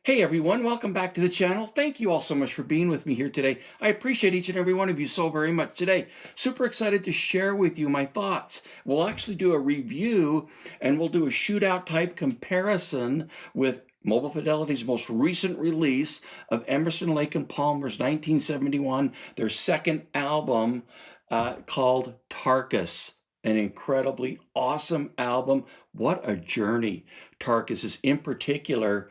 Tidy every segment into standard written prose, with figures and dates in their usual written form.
Hey everyone, welcome back to the channel. Thank you all so much for being with me here today. I appreciate each and every one of you so very much today. Super excited to share with you my thoughts. We'll actually do a review and we'll do a shootout type comparison with Mobile Fidelity's most recent release of Emerson, Lake and Palmer's 1971, their second album called Tarkus. An incredibly awesome album. What a journey Tarkus is. In particular,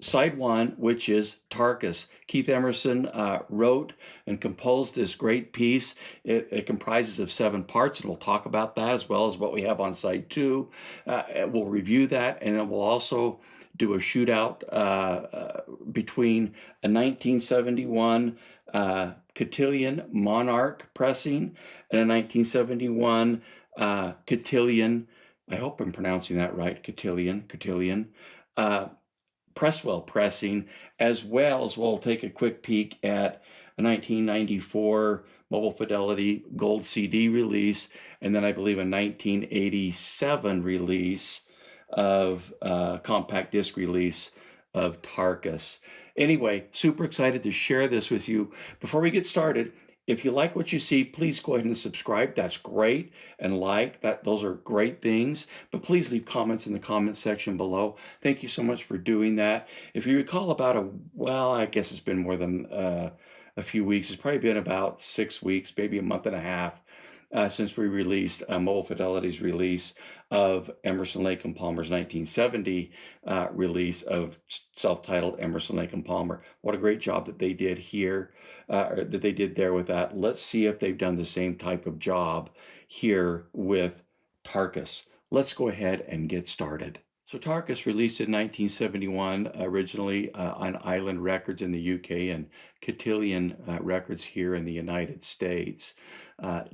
side one, which is Tarkus. Keith Emerson wrote and composed this great piece. It comprises of 7 parts, and we'll talk about that as well as what we have on side two. We'll review that, and then we'll also do a shootout between a 1971 Cotillion Monarch pressing and a 1971 Cotillion, I hope I'm pronouncing that right, Cotillion, Presswell pressing, as well as we'll take a quick peek at a 1994 Mobile Fidelity Gold CD release, and then I believe a 1987 release of compact disc release of Tarkus. Anyway, super excited to share this with you. Before we get started, if you like what you see, please go ahead and subscribe. That's great. And like that, those are great things. But please leave comments in the comment section below. Thank you so much for doing that. If you recall well, I guess it's been more than a few weeks. It's probably been about 6 weeks, maybe a month and a half since we released Mobile Fidelity's release of Emerson, Lake and Palmer's 1970 release of self-titled Emerson, Lake and Palmer. What a great job that they did here, or that they did there with that. Let's see if they've done the same type of job here with Tarkus. Let's go ahead and get started. So Tarkus released in 1971, originally on Island Records in the UK and Cotillion Records here in the United States.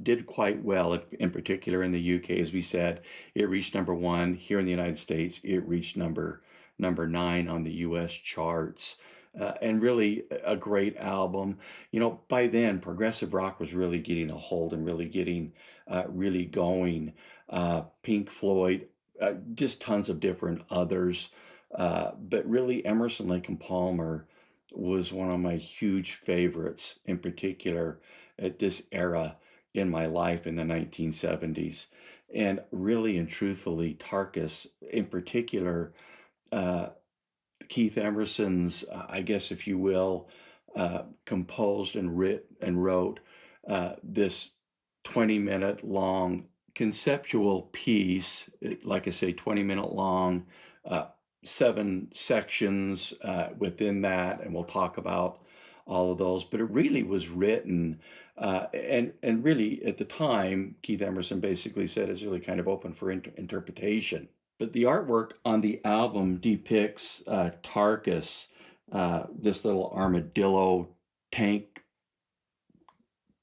Did quite well, in particular in the UK, as we said. It reached #1. Here in the United States, it reached number 9 on the US charts. And really a great album. You know, by then, progressive rock was really getting a hold and really getting really going. Pink Floyd, just tons of different others. But really, Emerson, Lake and Palmer was one of my huge favorites, in particular at this era in my life in the 1970s. And really and truthfully, Tarkus, in particular, uh, Keith Emerson's, I guess, if you will, composed and wrote this 20-minute long conceptual piece, like I say, 20-minute long, 7 sections within that, and we'll talk about all of those. But it really was written, and really at the time, Keith Emerson basically said it's really kind of open for interpretation. But the artwork on the album depicts Tarkus, this little armadillo tank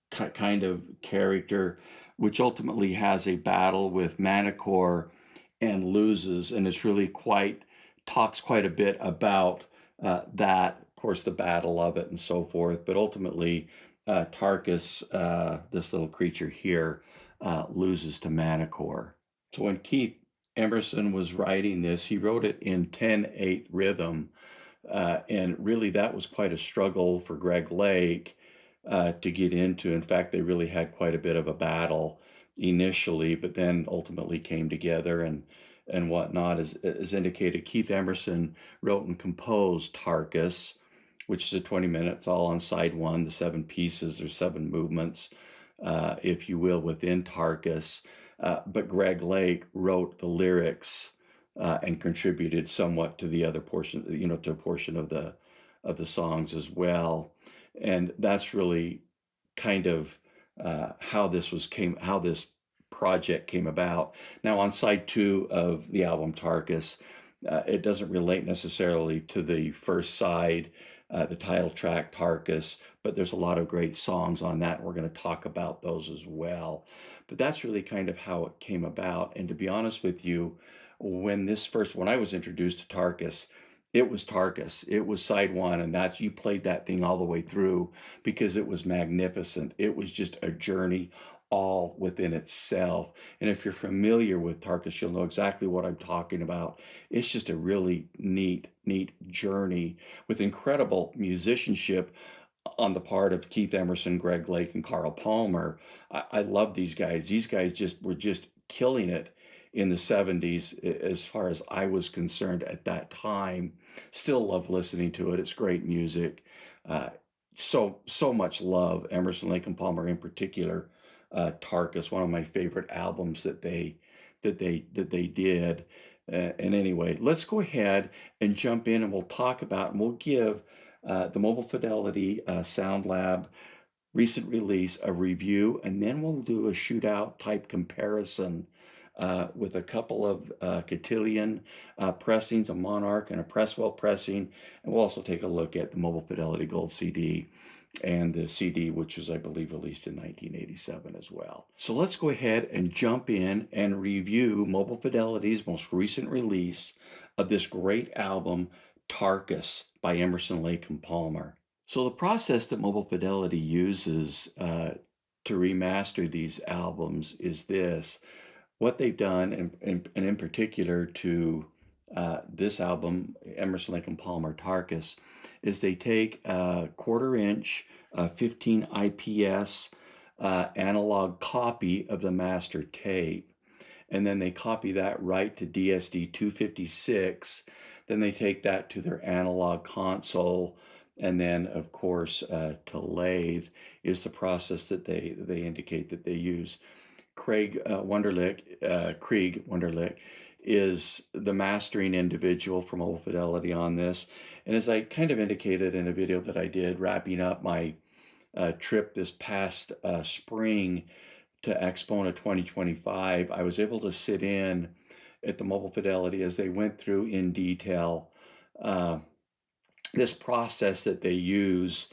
kind of character, which ultimately has a battle with Manticore and loses, and it's really talks quite a bit about that, of course, the battle of it and so forth. But ultimately, Tarkus, this little creature here, loses to Manticore. So when Keith Emerson was writing this, he wrote it in 10/8 rhythm, and really that was quite a struggle for Greg Lake to get into. In fact, they really had quite a bit of a battle initially, but then ultimately came together and whatnot. As indicated, Keith Emerson wrote and composed Tarkus, which is a 20 minutes, all on side one, the 7 pieces or 7 movements, if you will, within Tarkus. But Greg Lake wrote the lyrics and contributed somewhat to the other portion, to a portion of the songs as well. And that's really kind of how this project came about. Now, on side 2 of the album Tarkus, it doesn't relate necessarily to the first side, the title track Tarkus, but there's a lot of great songs on that, and we're going to talk about those as well. But that's really kind of how it came about. And to be honest with you, when I was introduced to Tarkus, it was Tarkus. It was side 1, and you played that thing all the way through because it was magnificent. It was just a journey all within itself. And if you're familiar with Tarkus, you'll know exactly what I'm talking about. It's just a really neat journey with incredible musicianship on the part of Keith Emerson, Greg Lake, and Carl Palmer. I love these guys. These guys were just killing it in the 70s as far as I was concerned at that time. Still love listening to it. It's great music. So much love. Emerson, Lake, and Palmer in particular. Tarkus, one of my favorite albums that they did. And anyway, let's go ahead and jump in, and we'll talk about, and we'll give the Mobile Fidelity Sound Lab recent release a review, and then we'll do a shootout type comparison with a couple of Cotillion pressings, a Monarch and a Presswell pressing, and we'll also take a look at the Mobile Fidelity Gold CD and the CD, which was, I believe, released in 1987 as well. So let's go ahead and jump in and review Mobile Fidelity's most recent release of this great album, Tarkus by Emerson, Lake, and Palmer. So the process that Mobile Fidelity uses to remaster these albums is this. What they've done, and in particular to this album, Emerson, Lake, and Palmer Tarkus, is they take a 1/4 inch 15 IPS analog copy of the master tape, and then they copy that right to DSD 256. Then they take that to their analog console, and then of course to lathe is the process that they indicate that they use. Krieg Wunderlich is the mastering individual for Mobile Fidelity on this. And as I kind of indicated in a video that I did wrapping up my trip this past spring to Expona 2025, I was able to sit in at the Mobile Fidelity as they went through in detail this process that they use.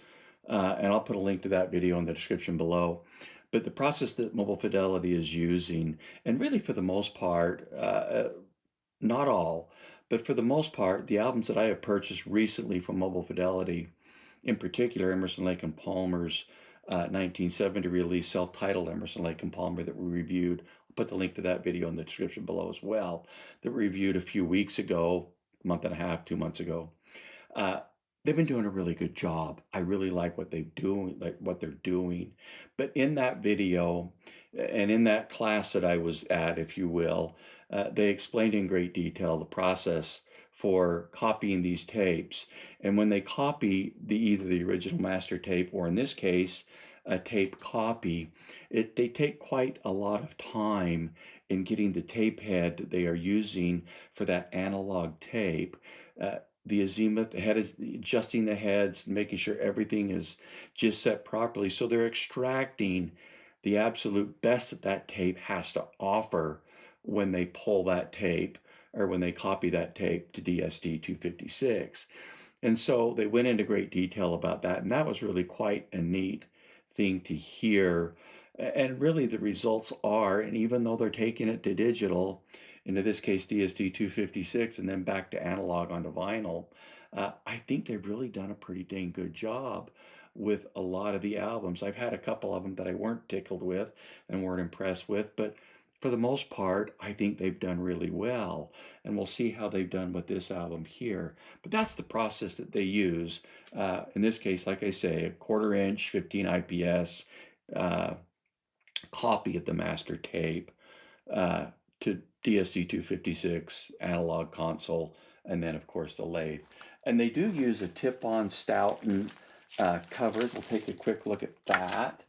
And I'll put a link to that video in the description below. But the process that Mobile Fidelity is using, and really for the most part, not all, but for the most part, the albums that I have purchased recently from Mobile Fidelity, in particular Emerson, Lake, and Palmer's 1970 release, self-titled Emerson, Lake, and Palmer that we reviewed. I'll put the link to that video in the description below as well, that we reviewed a few weeks ago, a month and a half, 2 months ago. They've been doing a really good job. I really like what they're doing. But in that video and in that class that I was at, if you will, they explained in great detail the process for copying these tapes. And when they copy either the original master tape, or in this case, a tape copy, they take quite a lot of time in getting the tape head that they are using for that analog tape. The azimuth, the head is adjusting the heads, making sure everything is just set properly. So they're extracting the absolute best that that tape has to offer when they pull that tape, or when they copy that tape to DSD 256. And so they went into great detail about that. And that was really quite a neat thing to hear. And really the results are, and even though they're taking it to digital, in this case DSD 256, and then back to analog onto vinyl, I think they've really done a pretty dang good job with a lot of the albums. I've had a couple of them that I weren't tickled with and weren't impressed with, but for the most part, I think they've done really well. And we'll see how they've done with this album here. But that's the process that they use. In this case, like I say, a 1/4 inch 15 IPS copy of the master tape to DSD 256 analog console, and then of course the lathe. And they do use a tip-on Stoughton covers. We'll take a quick look at that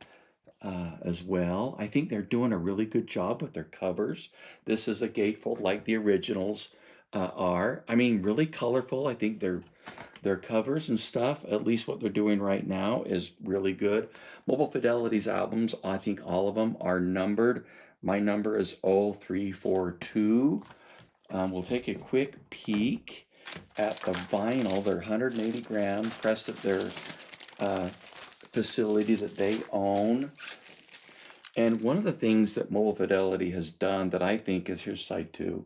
as well. I think they're doing a really good job with their covers. This is a gatefold like the originals are. I mean, really colorful. I think their covers and stuff, at least what they're doing right now, is really good. Mobile Fidelity's albums, I think all of them are numbered. My number is 0342. We'll take a quick peek at the vinyl. They're 180 gram, pressed at their facility that they own. And one of the things that Mobile Fidelity has done that I think is, here's side 2,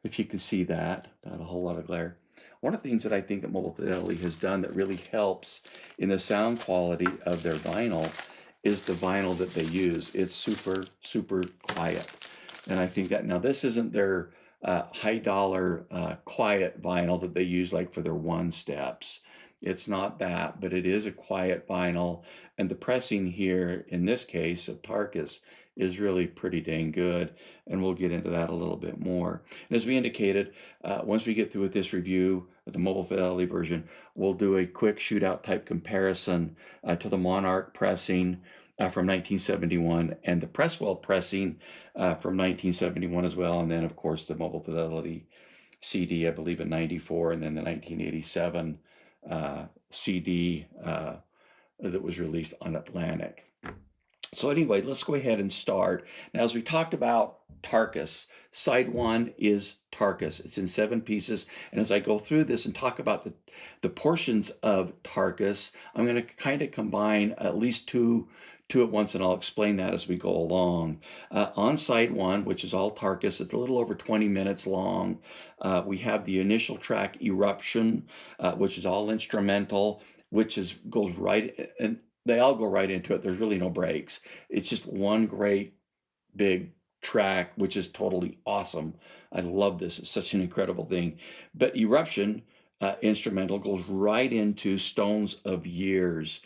if you can see that, not a whole lot of glare. One of the things that I think that Mobile Fidelity has done that really helps in the sound quality of their vinyl is the vinyl that they use. It's super, super quiet. And I think that now this isn't their high dollar quiet vinyl that they use like for their one steps. It's not that, but it is a quiet vinyl. And the pressing here, in this case of Tarkus, is really pretty dang good. And we'll get into that a little bit more. And as we indicated, once we get through with this review of the Mobile Fidelity version, we'll do a quick shootout type comparison to the Monarch pressing from 1971 and the Presswell pressing from 1971 as well. And then, of course, the Mobile Fidelity CD, I believe, in 94, and then the 1987 CD that was released on Atlantic. So anyway, let's go ahead and start. Now, as we talked about Tarkus, side one is Tarkus. It's in 7 pieces. And as I go through this and talk about the portions of Tarkus, I'm going to kind of combine at least two at once, and I'll explain that as we go along. On side one, which is all Tarkus, it's a little over 20 minutes long. We have the initial track, Eruption, which is all instrumental, which goes right, and they all go right into it. There's really no breaks. It's just one great big track, which is totally awesome. I love this. It's such an incredible thing. But Eruption, instrumental, goes right into Stones of Years.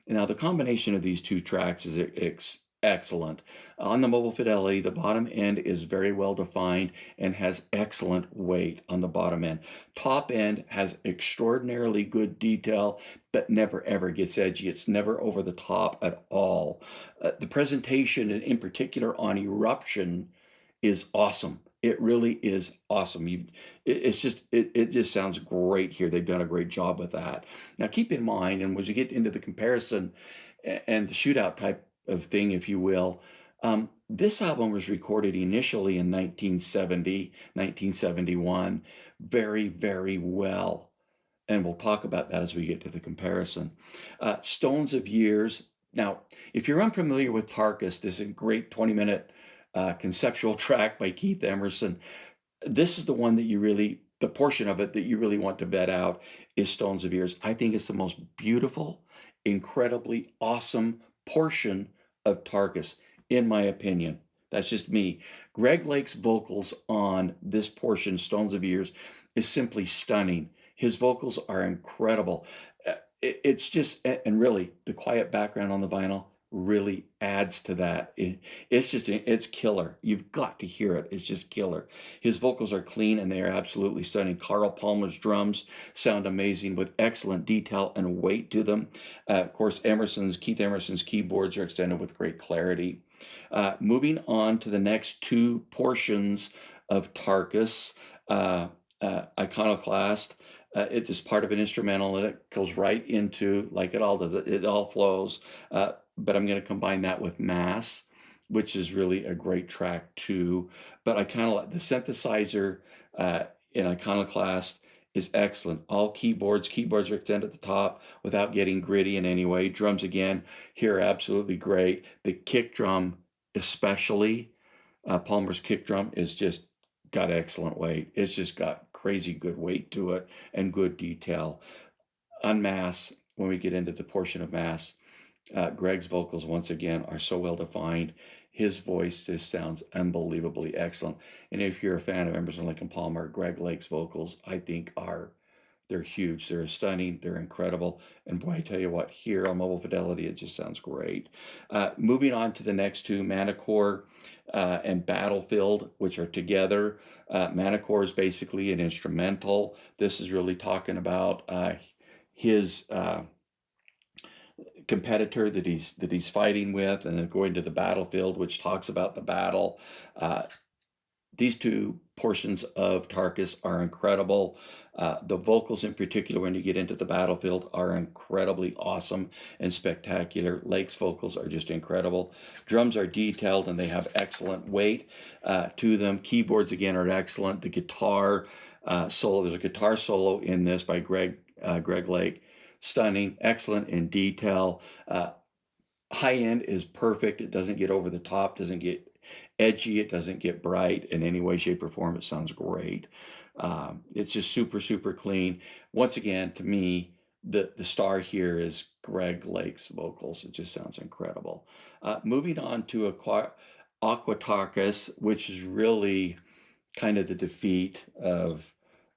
Now, the combination of these two tracks is excellent. On the Mobile Fidelity, the bottom end is very well defined and has excellent weight on the bottom end. Top end has extraordinarily good detail, but never ever gets edgy. It's never over the top at all. The presentation, and in particular on Eruption, is awesome. It really is awesome. It just sounds great here. They've done a great job with that. Now, keep in mind, and when you get into the comparison and the shootout type of thing, if you will, this album was recorded initially in 1970, 1971, very, very well. And we'll talk about that as we get to the comparison. Stones of Years. Now, if you're unfamiliar with Tarkus, this is a great 20-minute conceptual track by Keith Emerson. This is the one that the portion of it that you really want to vet out is Stones of Years. I think it's the most beautiful, incredibly awesome portion of Tarkus, in my opinion. That's just me. Greg Lake's vocals on this portion, Stones of Years, is simply stunning. His vocals are incredible. It's just, and really, the quiet background on the vinyl really adds to that. It's killer. You've got to hear it. It's just killer. His vocals are clean and they are absolutely stunning. Carl Palmer's drums sound amazing with excellent detail and weight to them. Of course, Keith Emerson's keyboards are extended with great clarity. Moving on to the next 2 portions of Tarkus, Iconoclast. It is part of an instrumental and it goes right into, like it all does, it all flows. But I'm going to combine that with Mass, which is really a great track too. But I kind of like the synthesizer in Iconoclast is excellent. All keyboards are extended at the top without getting gritty in any way. Drums again here are absolutely great. The kick drum especially, Palmer's kick drum is just got excellent weight. It's just got crazy good weight to it and good detail. On Mass, when we get into the portion of Mass, Greg's vocals, once again, are so well defined. His voice just sounds unbelievably excellent. And if you're a fan of Emerson, Lake and Palmer, Greg Lake's vocals, I think they're huge. They're stunning. They're incredible. And boy, I tell you what, here on Mobile Fidelity, it just sounds great. Moving on to the next 2, Manicore and Battlefield, which are together. Manicore is basically an instrumental. This is really talking about his competitor that he's fighting with, and then going to the battlefield, which talks about the battle. These 2 portions of Tarkus are incredible. The vocals in particular, when you get into the battlefield, are incredibly awesome and spectacular. Lake's vocals are just incredible. Drums are detailed and they have excellent weight to them. Keyboards, again, are excellent. The guitar solo, there's a guitar solo in this by Greg Lake. Stunning, excellent in detail. High end is perfect. It doesn't get over the top, doesn't get edgy, it doesn't get bright in any way, shape, or form. It sounds great. It's just super, super clean. Once again, to me, the star here is Greg Lake's vocals. It just sounds incredible. Moving on to Aqua Tarkus, which is really kind of the defeat of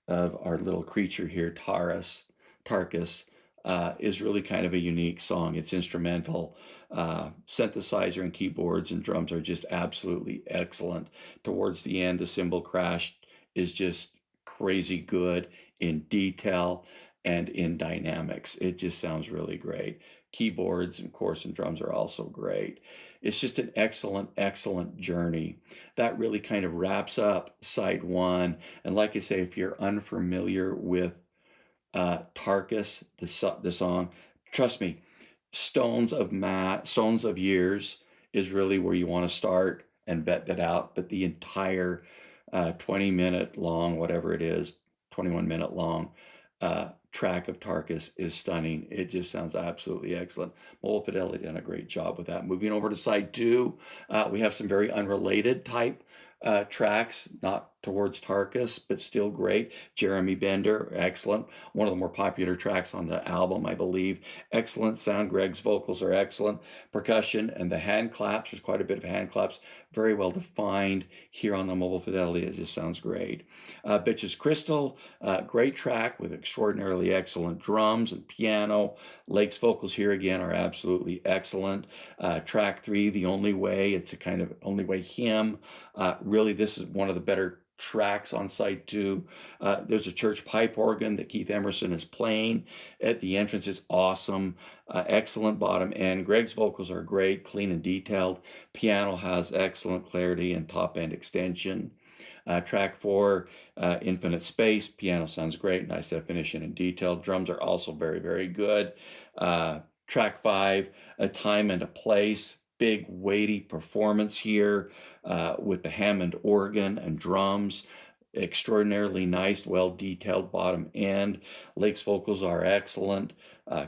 our little creature here, Tarkus, is really kind of a unique song. It's instrumental. Synthesizer and keyboards and drums are just absolutely excellent. Towards the end, the cymbal crash is just crazy good in detail and in dynamics. It just sounds really great. Keyboards, of course, and drums are also great. It's just an excellent, excellent journey. That really kind of wraps up side one. And like I say, if you're unfamiliar with Tarkus, the song, trust me, Stones of Years is really where you want to start and vet that out. But the entire 20-minute long, whatever it is, 21-minute long track of Tarkus is stunning. It just sounds absolutely excellent. Mobile Fidelity done a great job with that. Moving over to side two, we have some very unrelated type tracks, not towards Tarkus, but still great. Jeremy Bender, excellent. One of the more popular tracks on the album, I believe. Excellent sound. Greg's vocals are excellent. Percussion and the hand claps, there's quite a bit of hand claps, very well defined here on the Mobile Fidelity. It just sounds great. Bitches Crystal, great track with extraordinarily excellent drums and piano. Lake's vocals here again are absolutely excellent. Track 3, The Only Way, it's a kind of Only Way hymn. Really, this is one of the better tracks on side 2. There's a church pipe organ that Keith Emerson is playing at the entrance. It's awesome. Excellent bottom end. Greg's vocals are great, clean and detailed. Piano has excellent clarity and top end extension. Track 4, Infinite Space. Piano sounds great, nice definition and detail. Drums are also very, very good. Track 5, A Time and a Place. Big, weighty performance here with the Hammond organ and drums. Extraordinarily nice, well-detailed bottom end. Lake's vocals are excellent.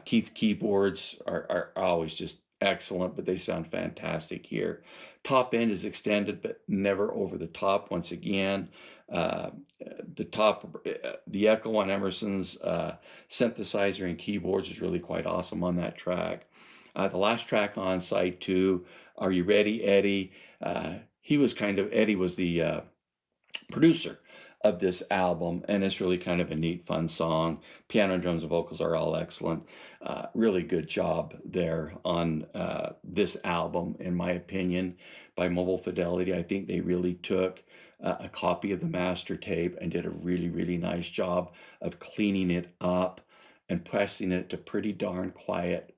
Keith keyboards are always just excellent, but they sound fantastic here. Top end is extended, but never over the top. Once again, the echo on Emerson's synthesizer and keyboards is really quite awesome on that track. The last track on side 2, Are You Ready, Eddie? Eddie was the producer of this album, and it's really kind of a neat, fun song. Piano, drums, and vocals are all excellent. Really good job there on this album, in my opinion, by Mobile Fidelity. I think they really took a copy of the master tape and did a really, really nice job of cleaning it up and pressing it to pretty darn quiet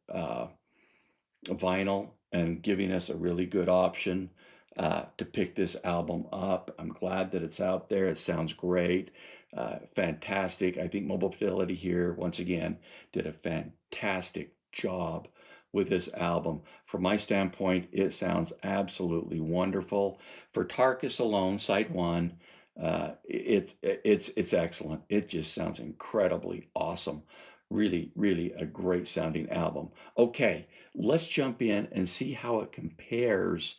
vinyl and giving us a really good option to pick this album up. I'm glad that it's out there. It sounds great. Fantastic. I think Mobile Fidelity here, once again, did a fantastic job with this album. From my standpoint, it sounds absolutely wonderful. For Tarkus alone, side 1, it's excellent. It just sounds incredibly awesome. Really, really a great sounding album. Okay, let's jump in and see how it compares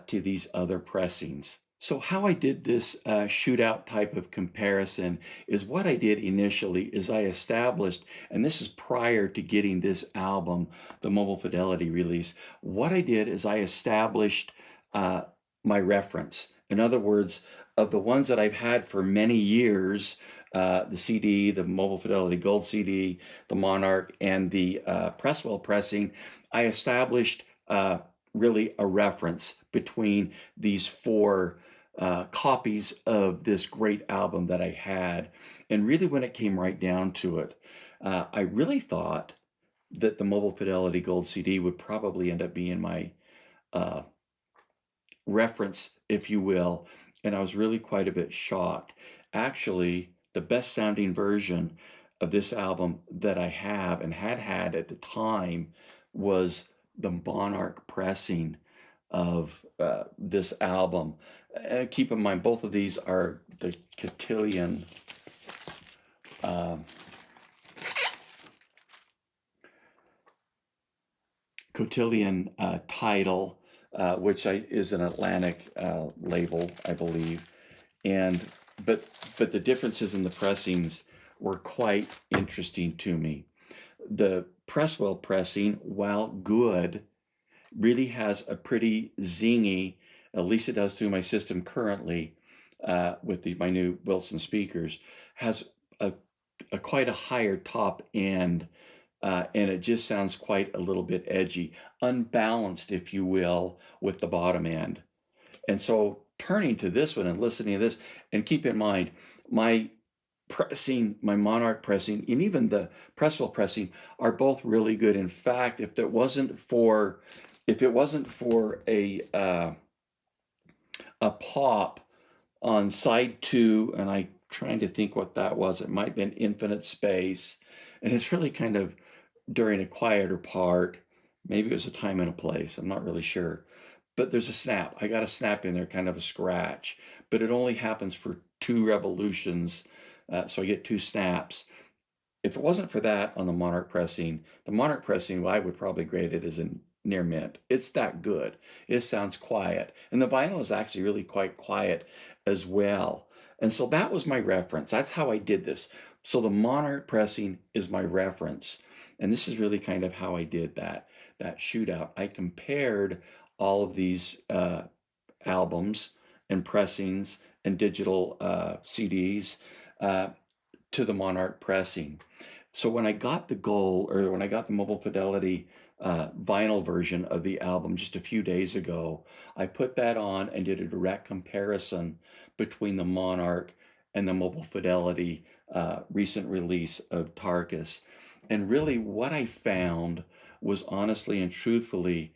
to these other pressings. So how I did this shootout type of comparison is what I did initially is I established, and this is prior to getting this album, the Mobile Fidelity release, what I did is I established my reference. In other words, of the ones that I've had for many years, the CD, the Mobile Fidelity Gold CD, the Monarch, and the Presswell pressing, I established really a reference between these 4 copies of this great album that I had. And really when it came right down to it, I really thought that the Mobile Fidelity Gold CD would probably end up being my reference, if you will. And I was really quite a bit shocked. Actually, the best sounding version of this album that I have and had at the time was the Monarch pressing of this album. And keep in mind, both of these are the Cotillion title, which is an Atlantic label, I believe. But the differences in the pressings were quite interesting to me. The Presswell pressing, while good, really has a pretty zingy, at least it does through my system currently, with my new Wilson speakers, has a quite a higher top end, and it just sounds quite a little bit edgy, unbalanced, if you will, with the bottom end. And so turning to this one and listening to this, and keep in mind, my pressing, my Monarch pressing, and even the Presswell pressing are both really good. In fact, if it wasn't for a pop on side 2, and I trying to think what that was, it might have been Infinite Space, and it's really kind of during a quieter part. Maybe it was a time and a place, I'm not really sure. But there's a snap. I got a snap in there, kind of a scratch, but it only happens for 2 revolutions, so I get 2 snaps. If it wasn't for that on the Monarch pressing, well, I would probably grade it as a near mint. It's that good. It sounds quiet. And the vinyl is actually really quite quiet as well. And so that was my reference. That's how I did this. So the Monarch pressing is my reference. And this is really kind of how I did that shootout. I compared all of these albums and pressings and digital CDs to the Monarch pressing. So when I got the Mobile Fidelity vinyl version of the album just a few days ago, I put that on and did a direct comparison between the Monarch and the Mobile Fidelity recent release of Tarkus. And really what I found was, honestly and truthfully,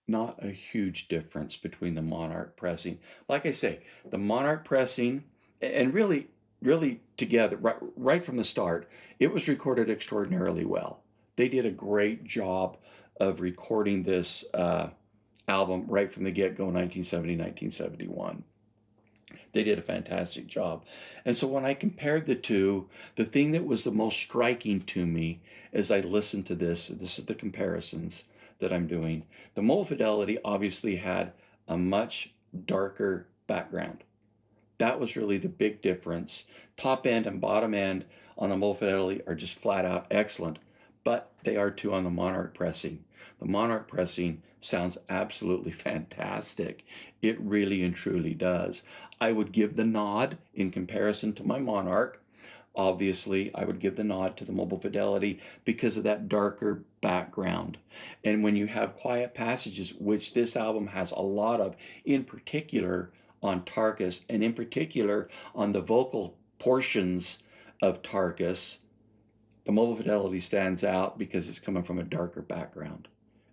not a huge difference between the Monarch pressing. Like I say, the Monarch pressing, and really together, right from the start, it was recorded extraordinarily well. They did a great job of recording this album right from the get-go, 1970, 1971. They did a fantastic job. And so when I compared the two, the thing that was the most striking to me as I listened to this is the comparisons that I'm doing. The Mobile Fidelity obviously had a much darker background. That was really the big difference. Top end and bottom end on the Mobile Fidelity are just flat out excellent, but they are too on the Monarch pressing. The Monarch pressing sounds absolutely fantastic. It really and truly does. I would give the nod in comparison to my Monarch. Obviously, I would give the nod to the Mobile Fidelity because of that darker background. And when you have quiet passages, which this album has a lot of, in particular on Tarkus, and in particular on the vocal portions of Tarkus, the Mobile Fidelity stands out because it's coming from a darker background.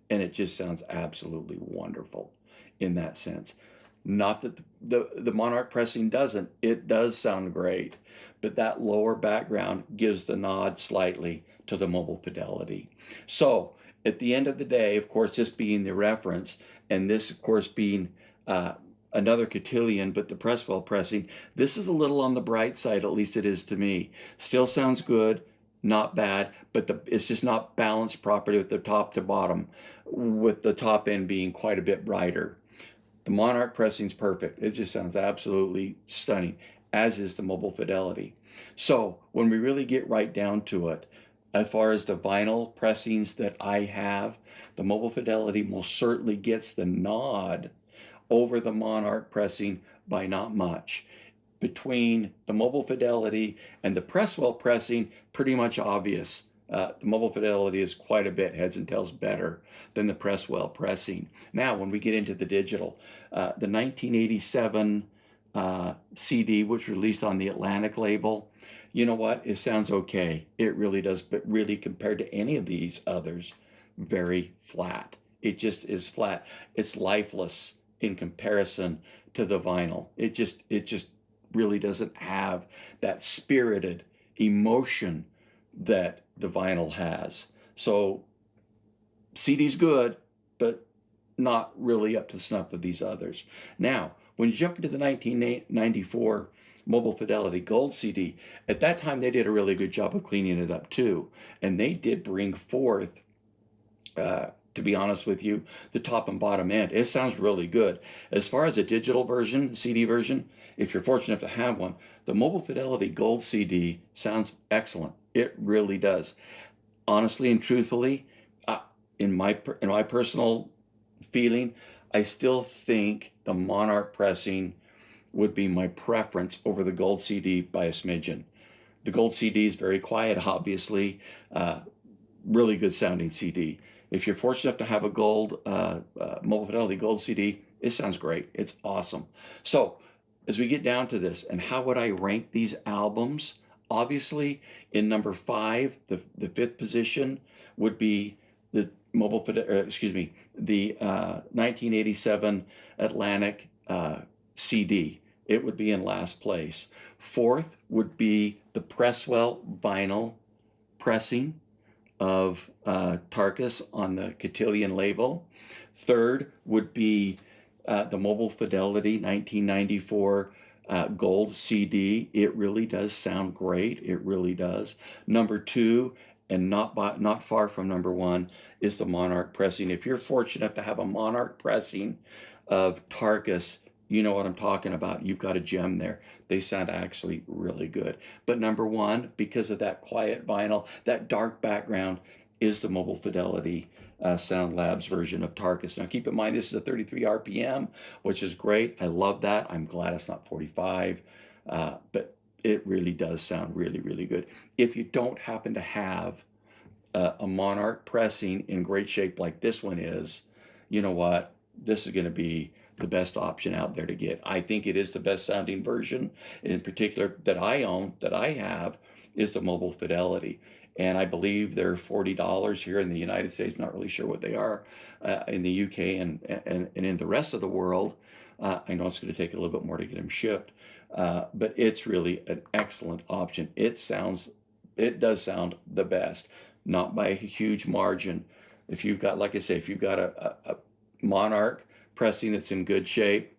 And it just sounds absolutely wonderful in that sense. Not that the Monarch pressing doesn't. It does sound great, but that lower background gives the nod slightly to the Mobile Fidelity. So at the end of the day, of course, this being the reference, and this, of course, being another Cotillion, but the Presswell pressing, this is a little on the bright side, at least it is to me. Still sounds good, not bad, but it's just not balanced properly with the top to bottom, with the top end being quite a bit brighter. The Monarch pressing's perfect. It just sounds absolutely stunning, as is the Mobile Fidelity. So when we really get right down to it, as far as the vinyl pressings that I have, the Mobile Fidelity most certainly gets the nod over the Monarch pressing by not much. Between the Mobile Fidelity and the Presswell pressing, pretty much obvious. The Mobile Fidelity is quite a bit heads and tails better than the Presswell pressing. Now, when we get into the digital, the 1987 CD, which was released on the Atlantic label, you know what? It sounds okay. It really does, but really compared to any of these others, very flat. It just is flat. It's lifeless in comparison to the vinyl. It just really doesn't have that spirited emotion that the vinyl has. So CD's good, but not really up to snuff of these others. Now, when you jump into the 1994 Mobile Fidelity Gold CD, at that time they did a really good job of cleaning it up too. And they did bring forth, to be honest with you, the top and bottom end. It sounds really good. As far as a digital version, CD version, if you're fortunate enough to have one, the Mobile Fidelity Gold CD sounds excellent. It really does. honestly and truthfully, in my personal feeling, I still think the Monarch pressing would be my preference over the Gold CD by a smidgen. The Gold CD is very quiet, obviously, really good sounding CD. If you're fortunate enough to have a gold Mobile Fidelity Gold CD, it sounds great. It's awesome. So as we get down to this, and how would I rank these albums? Obviously, in number 5, the fifth position would be the the 1987 Atlantic CD. It would be in last place. 4th would be the Presswell vinyl pressing of Tarkus on the Cotillion label. 3rd would be the Mobile Fidelity 1994 Gold CD. It really does sound great. It really does. Number 2, and not far from number 1, is the Monarch pressing. If you're fortunate enough to have a Monarch pressing of Tarkus, you know what I'm talking about. You've got a gem there. They sound actually really good. But number 1, because of that quiet vinyl, that dark background, is the Mobile Fidelity Sound Labs version of Tarkus. Now keep in mind, this is a 33 RPM, which is great. I love that. I'm glad it's not 45, but it really does sound really, really good. If you don't happen to have a Monarch pressing in great shape like this one is, you know what? This is going to be the best option out there to get. I think it is the best sounding version, in particular, that I own, that I have, is the Mobile Fidelity. And I believe they're $40 here in the United States. I'm not really sure what they are in the UK and in the rest of the world. I know it's going to take a little bit more to get them shipped, but it's really an excellent option. It does sound the best, not by a huge margin. If you've got, like I say, if you've got a Monarch pressing that's in good shape,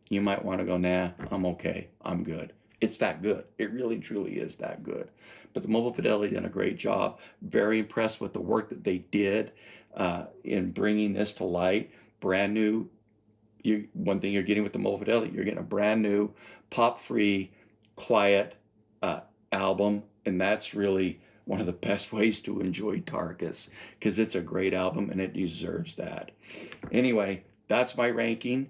you might want to go, nah, I'm okay, I'm good. It's that good. It really, truly is that good. But the Mobile Fidelity done a great job. Very impressed with the work that they did in bringing this to light. Brand new. One thing you're getting with the Mobile Fidelity, you're getting a brand new, pop-free, quiet album, and that's really one of the best ways to enjoy Tarkus, because it's a great album and it deserves that. Anyway, that's my ranking.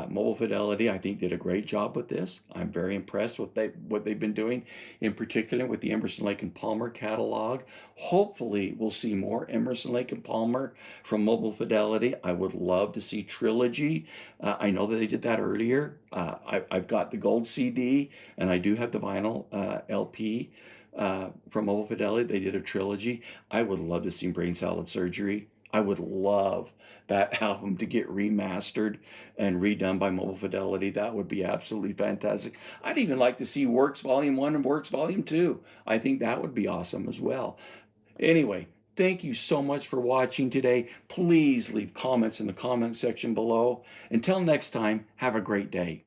Mobile Fidelity, I think, did a great job with this. I'm very impressed with what they've been doing, in particular with the Emerson, Lake and Palmer catalog. Hopefully, we'll see more Emerson, Lake and Palmer from Mobile Fidelity. I would love to see Trilogy. I know that they did that earlier. I've got the Gold CD, and I do have the vinyl LP from Mobile Fidelity. They did a Trilogy. I would love to see Brain Salad Surgery. I would love that album to get remastered and redone by Mobile Fidelity. That would be absolutely fantastic. I'd even like to see Works Volume 1 and Works Volume 2. I think that would be awesome as well. Anyway, thank you so much for watching today. Please leave comments in the comment section below. Until next time, have a great day.